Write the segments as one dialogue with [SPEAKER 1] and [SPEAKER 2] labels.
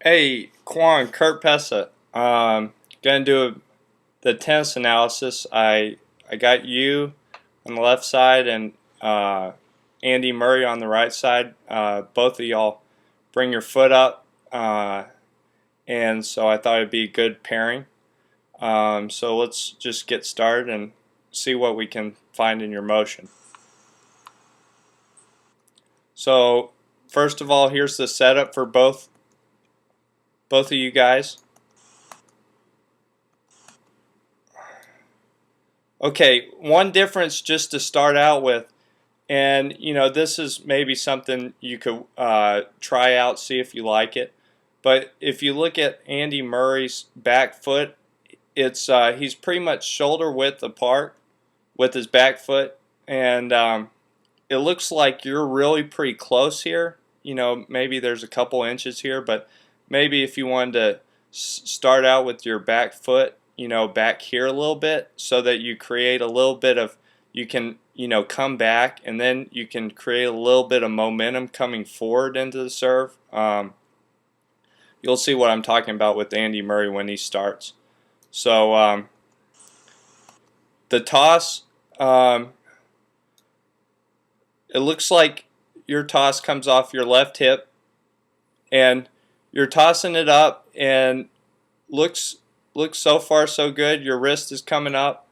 [SPEAKER 1] Hey, Quang, Kurt Pessa. Gonna do the tennis analysis. I got you on the left side and Andy Murray on the right side. Both of y'all bring your foot up, and so I thought it'd be a good pairing. So let's just get started and see what we can find in your motion. So first of all, here's the setup for both of you guys. Okay, one difference just to start out with, and this is maybe something you could try out, see if you like it. But if you look at Andy Murray's back foot, it's he's pretty much shoulder width apart with his back foot, and it looks like you're really pretty close here. Maybe there's a couple inches here, but maybe if you wanted to start out with your back foot, back here a little bit, so that you create a little bit of, you can, come back, and then you can create a little bit of momentum coming forward into the serve. You'll see what I'm talking about with Andy Murray when he starts. So the toss, it looks like your toss comes off your left hip, and you're tossing it up, and looks so far so good. Your wrist is coming up,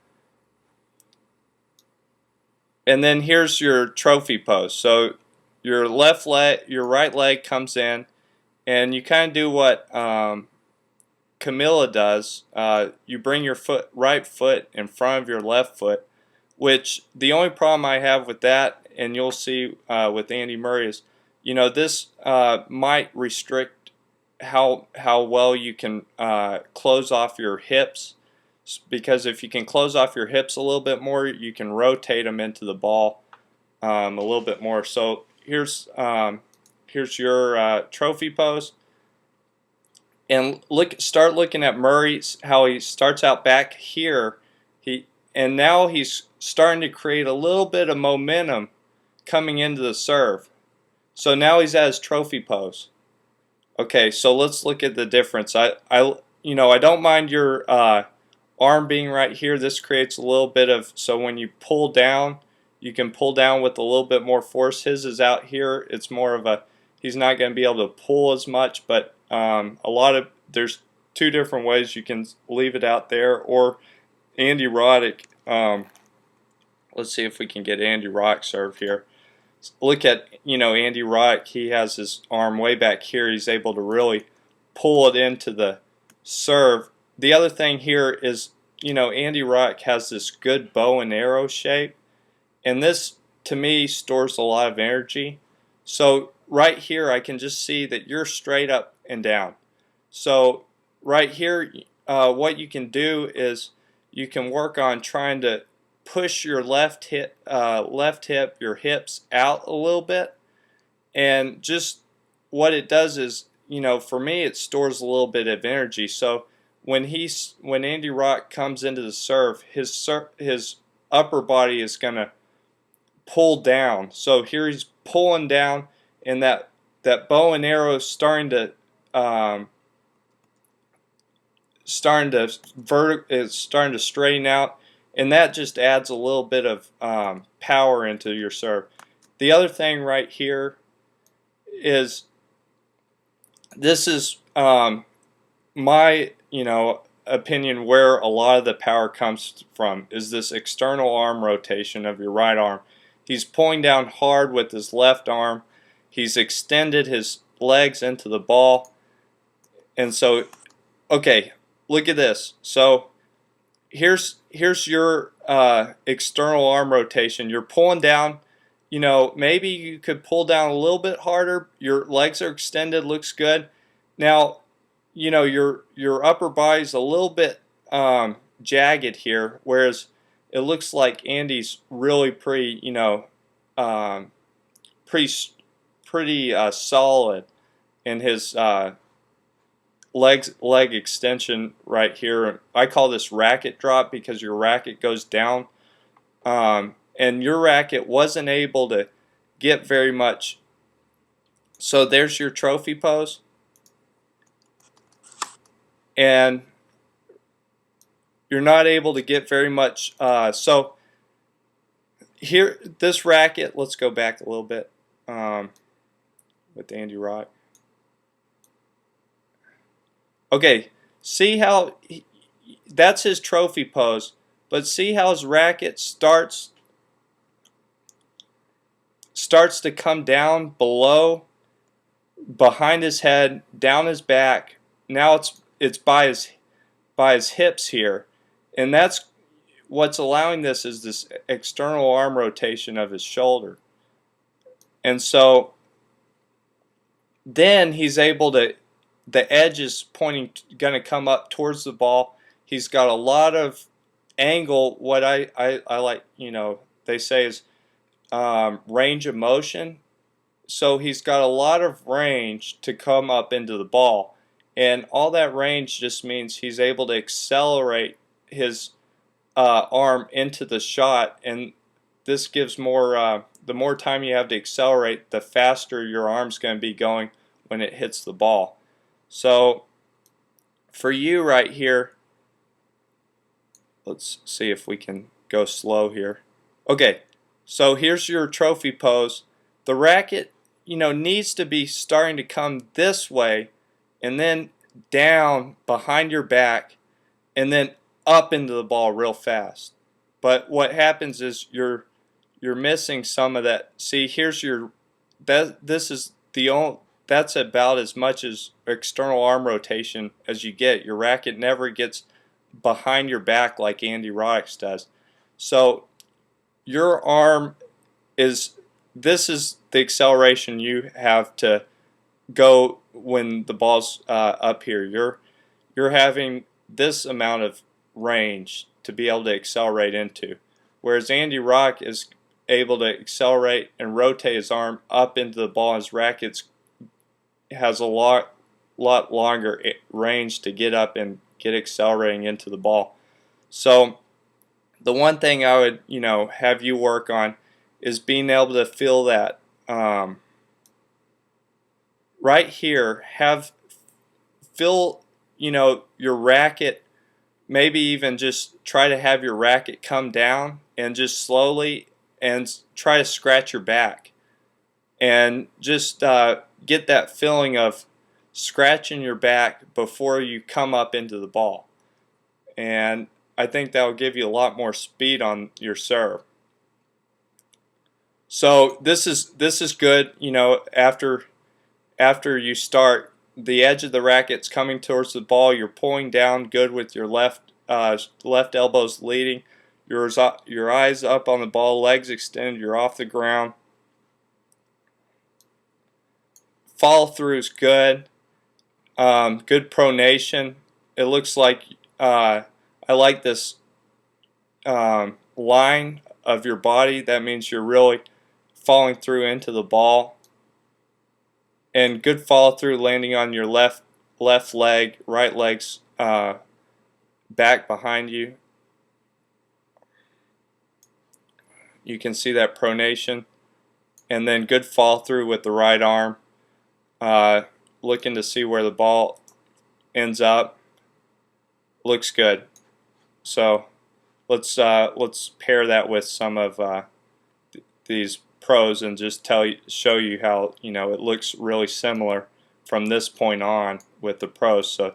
[SPEAKER 1] and then here's your trophy pose. So your right leg comes in, and you kind of do what Camilla does. You bring your right foot in front of your left foot, which the only problem I have with that, and you'll see with Andy Murray, is this might restrict how well you can close off your hips, because if you can close off your hips a little bit more, you can rotate them into the ball a little bit more. So here's your trophy pose, and start looking at Murray's, how he starts out back here. And now he's starting to create a little bit of momentum coming into the serve. So now he's at his trophy pose. Okay, so let's look at the difference. I don't mind your arm being right here. This creates a little bit of, so when you pull down, you can pull down with a little bit more force. His is out here. It's more of a, he's not going to be able to pull as much, but there's two different ways. You can leave it out there, or Andy Roddick. Let's see if we can get Andy Roddick serve here. Look at, Andy Roddick. He has his arm way back here. He's able to really pull it into the serve. The other thing here is, Andy Roddick has this good bow and arrow shape, and this, to me, stores a lot of energy. So right here, I can just see that you're straight up and down. So right here, what you can do is you can work on trying to push your left hip, your hips out a little bit, and just what it does is, for me, it stores a little bit of energy. So when Andy Roddick comes into the serve, his upper body is going to pull down. So here he's pulling down, and that bow and arrow is starting to straighten out, and that just adds a little bit of power into your serve. The other thing right here is, this is my opinion, where a lot of the power comes from, is this external arm rotation of your right arm. He's pulling down hard with his left arm. He's extended his legs into the ball, and so, okay, look at this. So here's your external arm rotation. You're pulling down. Maybe you could pull down a little bit harder. Your legs are extended, looks good. Now, your upper body's a little bit jagged here, whereas it looks like Andy's really pretty, pretty solid in his leg extension right here. I call this racket drop, because your racket goes down, and your racket wasn't able to get very much. So there's your trophy pose. and you're not able to get very much. So here, this racket, let's go back a little bit with Andy Rock. Okay, see how that's his trophy pose, but see how his racket starts to come down behind his head, down his back. Now it's by his hips here, and that's what's allowing this is this external arm rotation of his shoulder. And so then he's able to, the edge is going to come up towards the ball. He's got a lot of angle, what I like, they say is range of motion. So he's got a lot of range to come up into the ball. And all that range just means he's able to accelerate his arm into the shot, and this gives more, the more time you have to accelerate, the faster your arm's going to be going when it hits the ball. So for you right here, let's see if we can go slow here. Okay, so here's your trophy pose. The racket, needs to be starting to come this way and then down behind your back and then up into the ball real fast. But what happens is you're missing some of that. See, here's your that's about as much as external arm rotation as you get. Your racket never gets behind your back like Andy Roddick's does. So your arm this is the acceleration you have to go when the ball's up here. You're having this amount of range to be able to accelerate into, whereas Andy Rock is able to accelerate and rotate his arm up into the ball. His racket has a lot longer range to get up and get accelerating into the ball. So the one thing I would have you work on is being able to feel that right here. Feel your racket. Maybe even just try to have your racket come down and just slowly and try to scratch your back and just get that feeling of scratching your back before you come up into the ball. And I think that will give you a lot more speed on your serve. So this is good. After you start, the edge of the racket's coming towards the ball. You're pulling down good with your left elbows leading. Your eyes up on the ball, legs extended. You're off the ground. Follow through is good. Good pronation. It looks like I like this line of your body. That means you're really falling through into the ball. And good follow through, landing on your left leg, right leg's back behind you. You can see that pronation. And then good follow through with the right arm. Looking to see where the ball ends up. Looks good. So let's pair that with some of these pros and just show you how it looks really similar from this point on with the pros. So